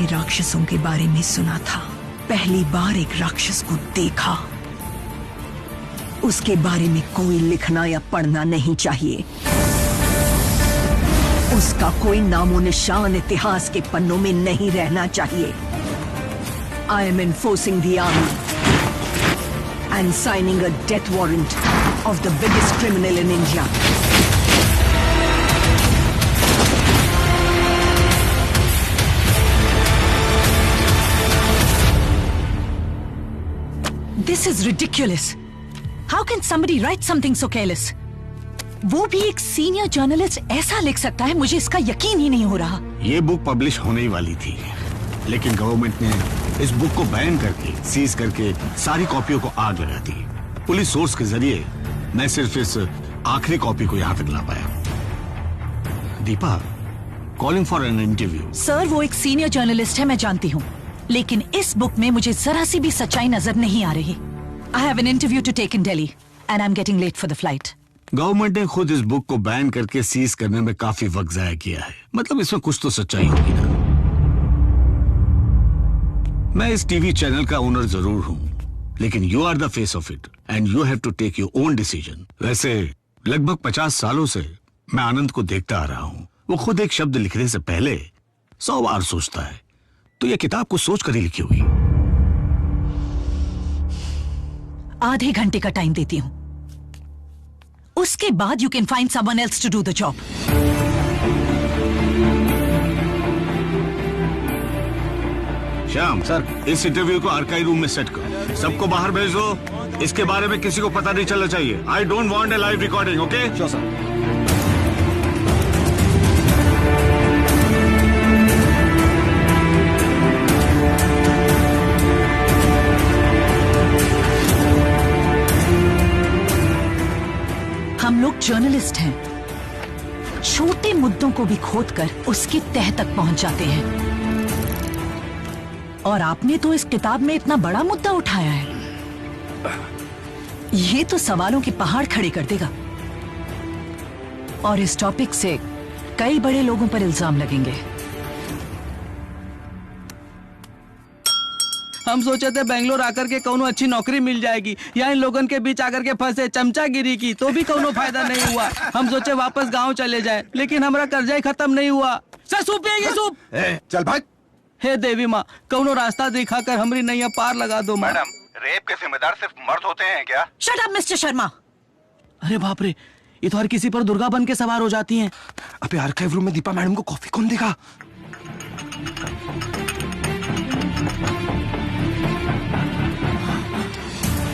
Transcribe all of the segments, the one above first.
राक्षसों के बारे में सुना था, पहली बार एक राक्षस को देखा। उसके बारे में कोई लिखना या पढ़ना नहीं चाहिए। उसका कोई नामो निशान इतिहास के पन्नों में नहीं रहना चाहिए। I am enforcing the army and signing a death warrant of the biggest criminal in India. This is ridiculous. How can somebody write something so careless? वो भी एक सीनियर जर्नलिस्ट ऐसा लिख सकता है, मुझे इसका यकीन ही नहीं हो रहा। ये बुक पब्लिश होने ही वाली थी, लेकिन गवर्नमेंट ने इस बुक को बैन करके, सीज करके सारी कॉपियों को आग लगा दी। पुलिस सोर्स के जरिए मैं सिर्फ इस आखिरी कॉपी को यहाँ तक ला पाया। Deepa, calling for an interview. Sir, वो एक सीनियर जर्नलिस्ट है, मैं जानती हूँ, लेकिन इस बुक में मुझे जरा सी भी सच्चाई नजर नहीं आ रही। I have an interview to take in Delhi and I'm getting late for the flight. Government ने खुद इस बुक को बैन करके सीज करने में काफी वक्त जाया किया है, मतलब इसमें कुछ तो सच्चाई होगी ना। मैं इस टीवी चैनल का ओनर जरूर हूँ, लेकिन you are the face of it and you have to take your own decision. वैसे लगभग 50 सालों से मैं आनंद को देखता आ रहा हूँ। वो खुद एक शब्द लिखने से पहले 100 बार सोचता है, तो ये किताब को सोच कर ही लिखी हुई। आधे घंटे का टाइम देती हूँ, उसके बाद you can find someone else to do the job. Shyam sir, इस इंटरव्यू को आर्काइव रूम में सेट करो, सबको बाहर भेज दो। इसके बारे में किसी को पता नहीं चलना चाहिए। I don't want a live recording, okay? Sure sir. हम लोग जर्नलिस्ट हैं, छोटे मुद्दों को भी खोदकर उसकी तह तक पहुंच जाते हैं, और आपने तो इस किताब में इतना बड़ा मुद्दा उठाया है, ये तो सवालों के पहाड़ खड़े कर देगा, और इस टॉपिक से कई बड़े लोगों पर इल्जाम लगेंगे। हम सोचे थे बेंगलोर आकर के कोनो अच्छी नौकरी मिल जाएगी, या इन लोगन के बीच आकर के फंसे चमचागिरी की तो भी कोनो फायदा नहीं हुआ। हम सोचे वापस गांव चले जाए, लेकिन हमारा कर्जा ही खत्म नहीं हुआ। सर, सूप पिएंगे? सूप? चल भाग। हे देवी माँ, कोनो रास्ता दिखाकर हमारी नैया पार लगा दो। मैडम, रेप के जिम्मेदार सिर्फ मर्द होते हैं क्या? Shut up mister Sharma. अरे बाप रे, ये तो हर किसी पर दुर्गा बन के सवार हो जाती हैं। अबे आर्काइव रूम में दीपा मैडम को कॉफी कौन देगा?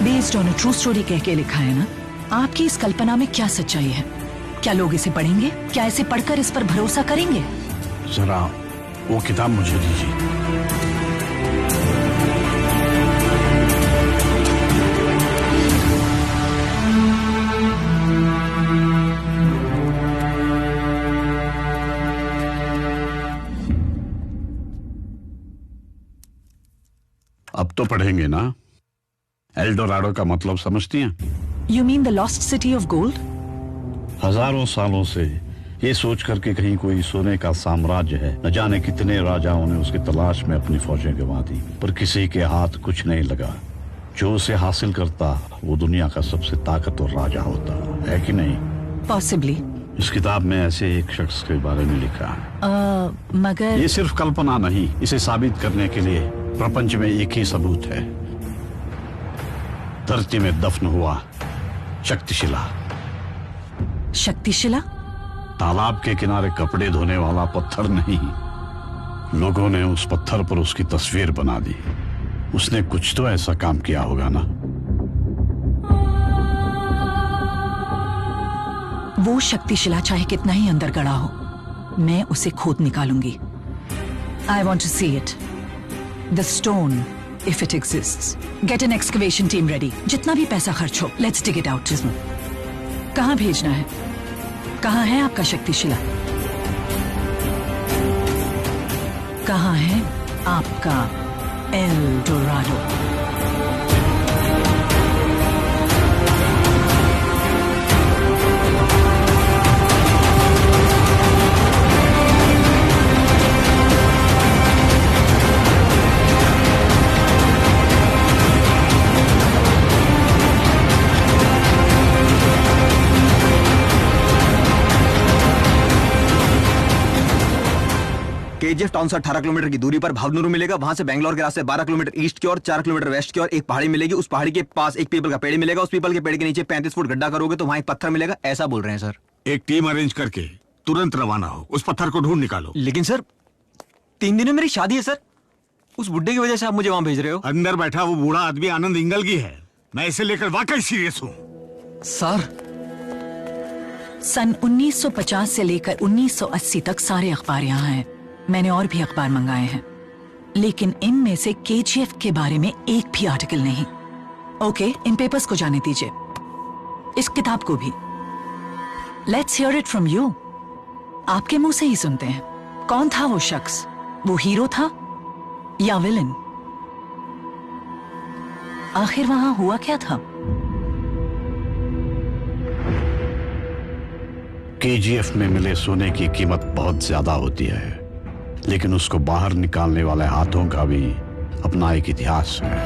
Based on a true story कह के लिखा है ना। आपकी इस कल्पना में क्या सच्चाई है? क्या लोग इसे पढ़ेंगे? क्या इसे पढ़कर इस पर भरोसा करेंगे? जरा वो किताब मुझे दीजिए। अब तो पढ़ेंगे ना? एल्डोराडो का मतलब समझती हैं? You mean the lost city of gold? हजारों सालों से ये सोच करके कहीं कोई सोने का साम्राज्य है, न जाने कितने राजाओं ने उसकी तलाश में अपनी फौजें गंवा दी, पर किसी के हाथ कुछ नहीं लगा। जो उसे हासिल करता वो दुनिया का सबसे ताकतवर राजा होता है कि नहीं? Possibly. इस किताब में ऐसे एक शख्स के बारे में लिखा है। मगर ये सिर्फ कल्पना नहीं, इसे साबित करने के लिए प्रपंच में एक ही सबूत है। धरती में दफन हुआ शक्तिशिला। शक्तिशिला? तालाब के किनारे कपड़े धोने वाला पत्थर नहीं, लोगों ने उस पत्थर पर उसकी तस्वीर बना दी। उसने कुछ तो ऐसा काम किया होगा ना। वो शक्तिशिला चाहे कितना ही अंदर गड़ा हो, मैं उसे खोद निकालूंगी। I want to see it. The stone, if it exists. Get an excavation team ready. जितना भी पैसा खर्च हो, let's dig it out. कहाँ भेजना है? कहाँ है आपका शक्तिशिला? कहाँ है आपका एल्डोराडो? केजीएफ टाउन से 18 किलोमीटर की दूरी पर भावनुरु मिलेगा। वहां से बेंगलोर के रास्ते 12 किलोमीटर ईस्ट की ओर, 4 किलोमीटर वेस्ट की ओर एक पहाड़ी मिलेगी। उस पहाड़ी के पास एक पीपल का पेड़ मिलेगा। उस पीपल के पेड़ के नीचे 35 फुट गड्ढा करोगे तो वहां एक पत्थर मिलेगा। ऐसा बोल रहे हैं सर। एक टीम अरेंज करके तुरंत रवाना हो, उस पत्थर को ढूंढ निकालो। लेकिन सर 3 दिन में मेरी शादी है सर। उस बुड्ढे की वजह से आप मुझे वहां भेज रहे हो? अंदर बैठा वो बूढ़ा आदमी आनंद इंगलगी है। मैं इसे लेकर वाकई सीरियस हूँ सर। सन 1950 से लेकर 1980 तक सारे अखबार यहाँ हैं। मैंने और भी अखबार मंगाए हैं, लेकिन इनमें से केजीएफ के बारे में एक भी आर्टिकल नहीं। ओके, इन पेपर्स को जाने दीजिए, इस किताब को भी। Let's hear it from you. आपके मुंह से ही सुनते हैं। कौन था वो शख्स? वो हीरो था या विलन? आखिर वहां हुआ क्या था? केजीएफ में मिले सोने की कीमत बहुत ज्यादा होती है, लेकिन उसको बाहर निकालने वाले हाथों का भी अपना एक इतिहास है।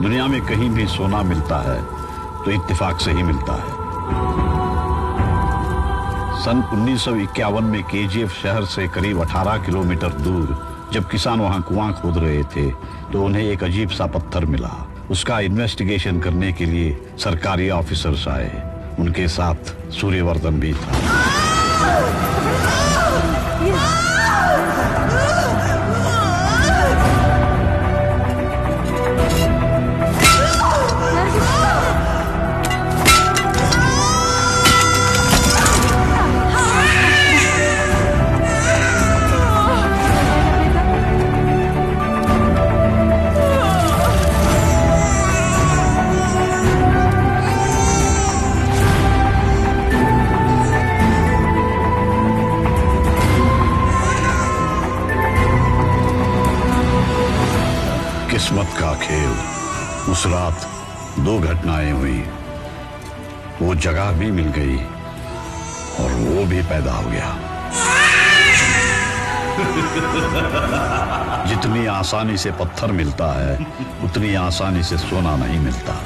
दुनिया में कहीं भी सोना मिलता है तो इत्तेफाक से ही मिलता है। सन 1951 में केजीएफ शहर से करीब 18 किलोमीटर दूर जब किसान वहां कुआं खोद रहे थे तो उन्हें एक अजीब सा पत्थर मिला। उसका इन्वेस्टिगेशन करने के लिए सरकारी ऑफिसर्स आए। उनके साथ सूर्यवर्धन भी था। किस्मत का खेल। उस रात 2 घटनाएं हुई। वो जगह भी मिल गई और वो भी पैदा हो गया। जितनी आसानी से पत्थर मिलता है उतनी आसानी से सोना नहीं मिलता,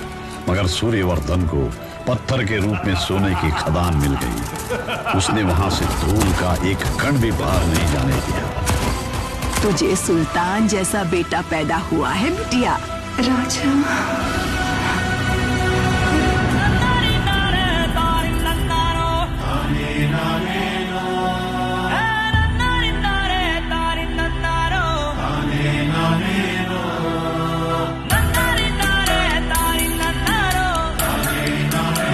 मगर सूर्यवर्धन को पत्थर के रूप में सोने की खदान मिल गई। उसने वहां से धूल का एक कण भी बाहर नहीं जाने दिया। तुझे सुल्तान जैसा बेटा पैदा हुआ है बिटिया। राजा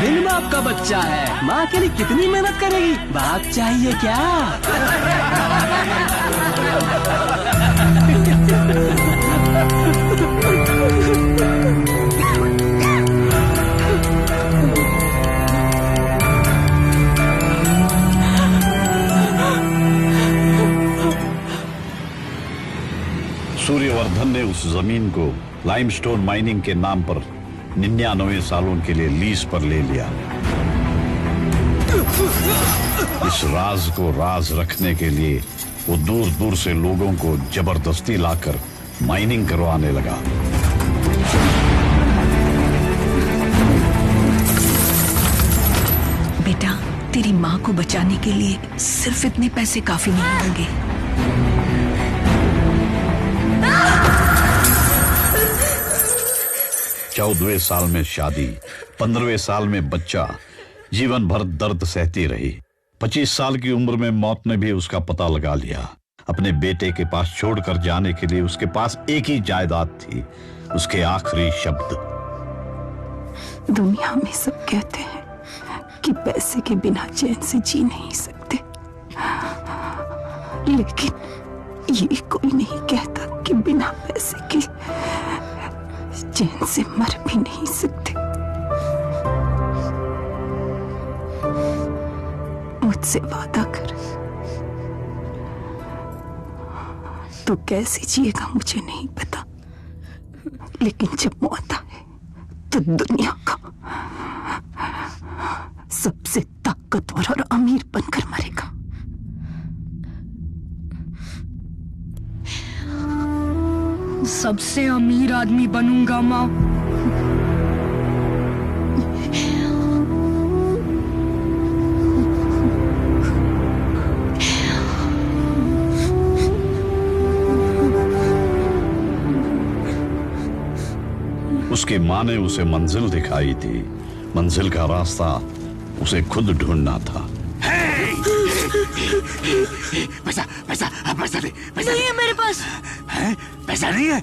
दिन बाप का बच्चा है, माँ के लिए कितनी मेहनत करेगी। बाप चाहिए क्या? सूर्यवर्धन ने उस जमीन को लाइमस्टोन माइनिंग के नाम पर 99 सालों के लिए लीज पर ले लिया। इस राज को राज रखने के लिए वो दूर दूर से लोगों को जबरदस्ती लाकर माइनिंग करवाने लगा। बेटा, तेरी माँ को बचाने के लिए सिर्फ इतने पैसे काफी नहीं होंगे। 14वें साल में शादी, 15वें साल में बच्चा, जीवन भर दर्द सहती रही। 25 साल की उम्र में मौत ने भी उसका पता लगा लिया। अपने बेटे के पास छोड़कर जाने के लिए उसके पास एक ही जायदाद थी, उसके आखिरी शब्द। दुनिया में सब कहते हैं कि पैसे के बिना चैन से जी नहीं सकते, लेकिन ये कोई नहीं कहता कि बिना पैसे के चैन से मर भी नहीं सकते। मुझसे वादा कर, तो कैसे जिएगा मुझे नहीं पता, लेकिन जब मौत आए तो दुनिया का सबसे ताकतवर और अमीर बनकर मरेगा। सबसे अमीर आदमी बनूंगा माँ। उसकी माँ ने उसे मंजिल दिखाई थी। मंजिल का रास्ता उसे खुद ढूंढना था। पैसा पैसा पैसा दे। पैसा नहीं है मेरे पास। है? पैसा नहीं है?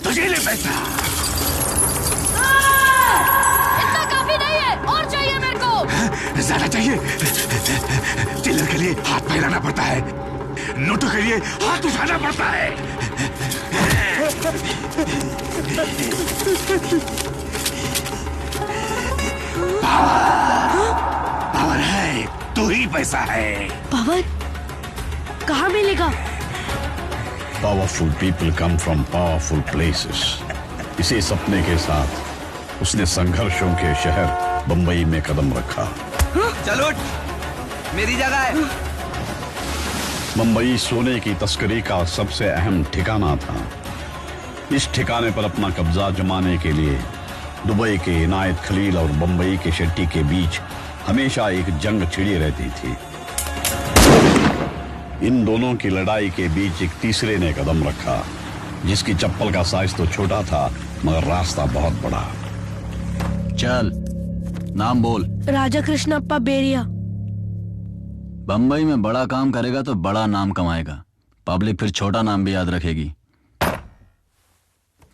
तुझे ले पैसा। इतना काफी नहीं है, और चाहिए मेरे को। ज्यादा चाहिए? चिल्लर के लिए हाथ फैलाना पड़ता है, नोटों के लिए हाथ उठाना पड़ता है। पावर है, तू ही पैसा है। पावर कहाँ मिलेगा? Powerful people come from powerful places. इसी सपने के साथ उसने संघर्षों के शहर बंबई में कदम रखा। चलो मेरी जगह है। बंबई सोने की तस्करी का सबसे अहम ठिकाना था। इस ठिकाने पर अपना कब्जा जमाने के लिए दुबई के इनायत खलील और बंबई के शेट्टी के बीच हमेशा एक जंग छिड़ी रहती थी। इन दोनों की लड़ाई के बीच एक तीसरे ने कदम रखा, जिसकी चप्पल का साइज तो छोटा था मगर रास्ता बहुत बड़ा। चल नाम बोल। राजा कृष्णप्पा बेरिया। बंबई में बड़ा काम करेगा तो बड़ा नाम कमाएगा, पब्लिक फिर छोटा नाम भी याद रखेगी।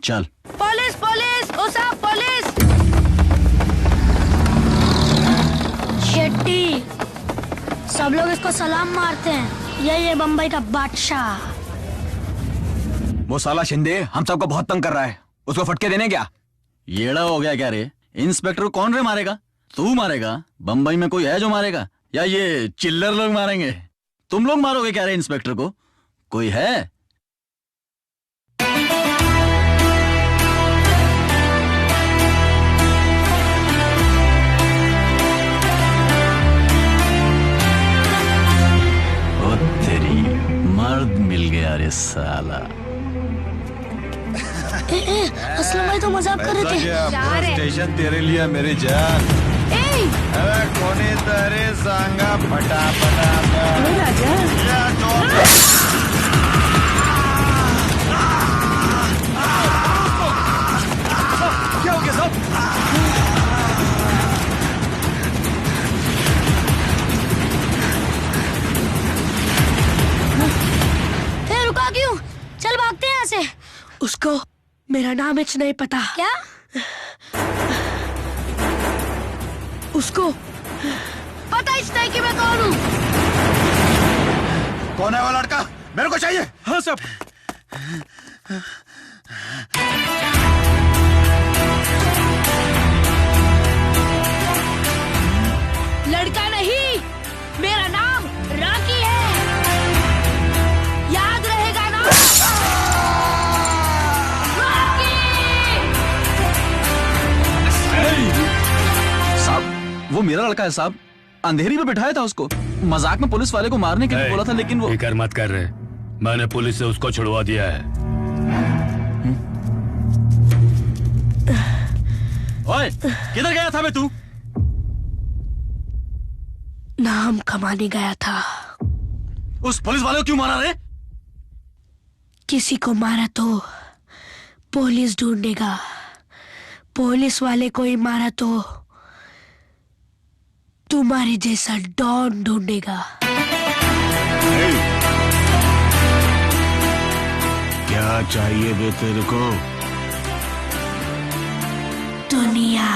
चल। पुलिस पुलिस, ओ साहब पुलिस। शेट्टी, सब लोग इसको सलाम मारते हैं, यही है बंबई का बादशाह। वो साला शिंदे हम सबको बहुत तंग कर रहा है, उसको फटके देने क्या? येड़ा हो गया क्या रे? इंस्पेक्टर को कौन रे मारेगा? तू मारेगा? बंबई में कोई है जो मारेगा? या ये चिल्लर लोग मारेंगे? तुम लोग मारोगे क्या रे इंस्पेक्टर को? कोई है? ओ तेरी, मर्द मिल गया रे साला। असलम भाई तो मजाक कर रहे थे। स्टेशन तेरे लिए मेरी जान। अरे कोणी तरी सांगा फटाफट। क्या हो गया साहब? रुका क्यों? चल भागते हैं यहाँ से। उसको मेरा नाम इच नहीं पता। क्या? उसको पता इच नहीं कि मैं कौन हूँ। कौन है वो लड़का? मेरे को चाहिए। हाँ साहब। लड़का नहीं, मेरा नाम रॉकी है, याद रहेगा ना? साहब वो मेरा लड़का है साहब, अंधेरी में बिठाया था उसको, मजाक में पुलिस वाले को मारने के लिए बोला था, लेकिन वो फिकर मत कर रहे, मैंने पुलिस से उसको छुड़वा दिया है। ओए, किधर गया था बे तू? नाम कमाने गया था। उस पुलिस वाले को क्यों मारा रे? किसी को मारा तो पुलिस ढूंढेगा, पुलिस वाले को ही मारा तो तुम्हारे जैसा डॉन ढूंढेगा। क्या चाहिए बे तेरे को? दुनिया।